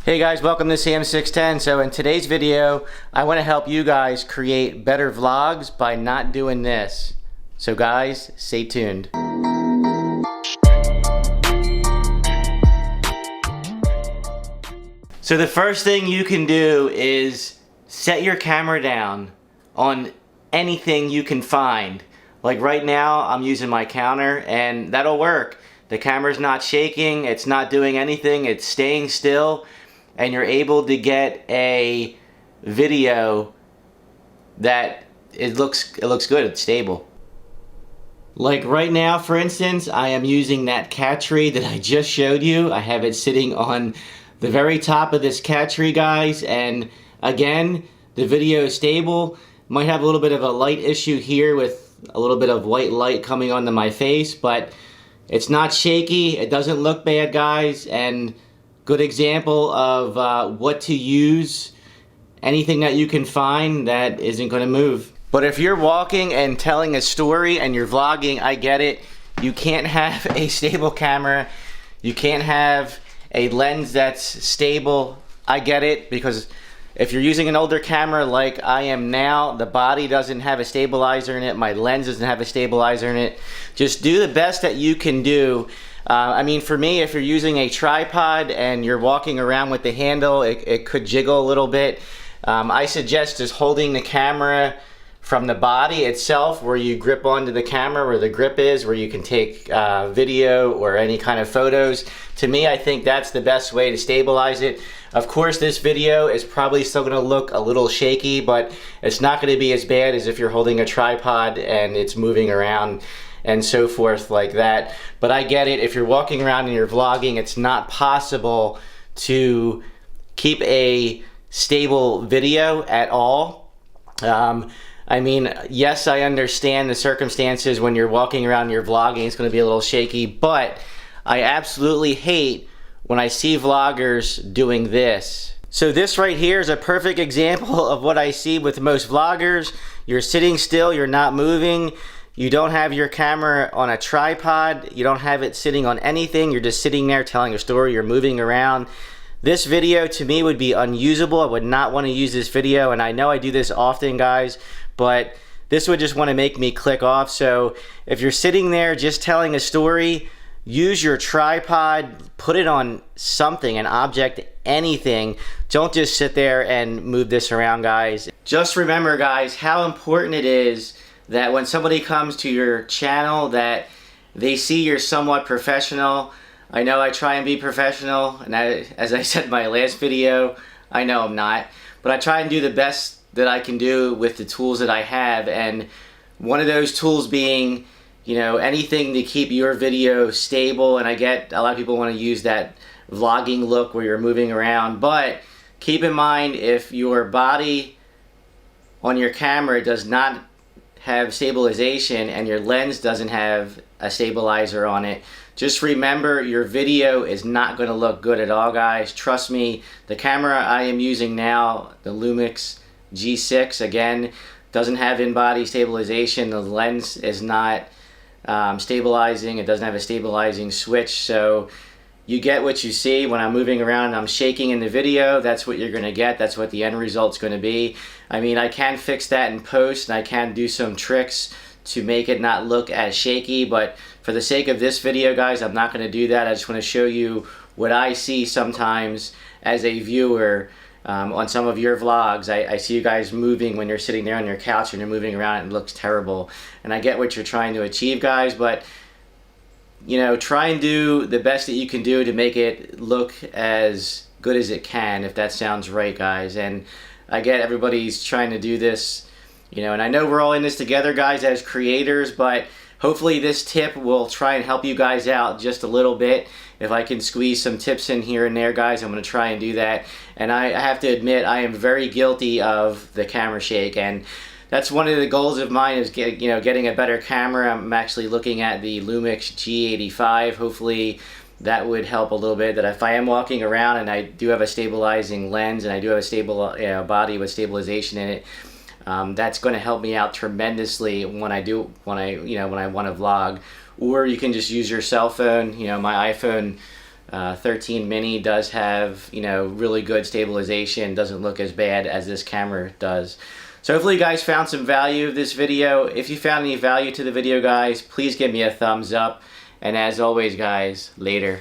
Hey guys, welcome to CM610. So in today's video, I want to help you guys create better vlogs by not doing this. So guys, stay tuned. So the first thing you can do is set your camera down on anything you can find. Like right now, I'm using my counter and that'll work. The camera's not shaking, it's not doing anything, it's staying still. And you're able to get a video that it looks good, it's stable. Like right now, for instance, I am using that cat tree that I just showed you. I have it sitting on the very top of this cat tree, guys, and again, the video is stable. Might have a little bit of a light issue here with a little bit of white light coming onto my face, but it's not shaky, it doesn't look bad, guys, and good example of what to use. Anything that you can find that isn't going to move. But if you're walking and telling a story and you're vlogging, I get it. You can't have a stable camera. You can't have a lens that's stable. I get it, because if you're using an older camera like I am now, the body doesn't have a stabilizer in it. My lens doesn't have a stabilizer in it. Just do the best that you can do. I mean, for me, if you're using a tripod and you're walking around with the handle, it could jiggle a little bit. I suggest just holding the camera from the body itself, where you grip onto the camera, where the grip is, where you can take video or any kind of photos. To me, I think that's the best way to stabilize it. Of course, this video is probably still going to look a little shaky, but it's not going to be as bad as if you're holding a tripod and it's moving around and so forth like that. But I get it, if you're walking around and you're vlogging, it's not possible to keep a stable video at all. I mean, yes, I understand the circumstances when you're walking around and you're vlogging, it's going to be a little shaky, but I absolutely hate when I see vloggers doing this. So this right here is a perfect example of what I see with most vloggers. You're sitting still, you're not moving. You don't have your camera on a tripod, you don't have it sitting on anything, you're just sitting there telling a story, you're moving around. This video to me would be unusable. I would not want to use this video, and I know I do this often, guys, but this would just want to make me click off. So if you're sitting there just telling a story, use your tripod, put it on something, an object, anything. Don't just sit there and move this around, guys. Just remember, guys, how important it is that when somebody comes to your channel that they see you're somewhat professional. I know I try and be professional, and as I said in my last video, I know I'm not, but I try and do the best that I can do with the tools that I have, and one of those tools being, you know, anything to keep your video stable. And I get a lot of people want to use that vlogging look where you're moving around, but keep in mind, if your body on your camera does not have stabilization and your lens doesn't have a stabilizer on it, just remember your video is not going to look good at all, guys. Trust me, the camera I am using now, the Lumix G6, again, doesn't have in-body stabilization. The lens is not stabilizing. It doesn't have a stabilizing switch, so you get what you see. When I'm moving around and I'm shaking in the video, that's what you're going to get. That's what the end result's going to be. I mean, I can fix that in post, and I can do some tricks to make it not look as shaky, but for the sake of this video, guys, I'm not going to do that. I just want to show you what I see sometimes as a viewer on some of your vlogs. I see you guys moving when you're sitting there on your couch and you're moving around and it looks terrible. And I get what you're trying to achieve, guys, but you know, try and do the best that you can do to make it look as good as it can, if that sounds right, guys. And I get everybody's trying to do this, you know, and I know we're all in this together, guys, as creators, but hopefully this tip will try and help you guys out just a little bit. If I can squeeze some tips in here and there, guys, I'm going to try and do that. And I have to admit, I am very guilty of the camera shake, and that's one of the goals of mine, is getting a better camera. I'm actually looking at the Lumix G85. Hopefully that would help a little bit, that if I am walking around and I do have a stabilizing lens and I do have a stable body with stabilization in it, that's going to help me out tremendously when I want to vlog. Or you can just use your cell phone. You know, my iPhone 13 mini does have, you know, really good stabilization, doesn't look as bad as this camera does. So hopefully you guys found some value of this video. If you found any value to the video, guys, please give me a thumbs up. And as always, guys, later.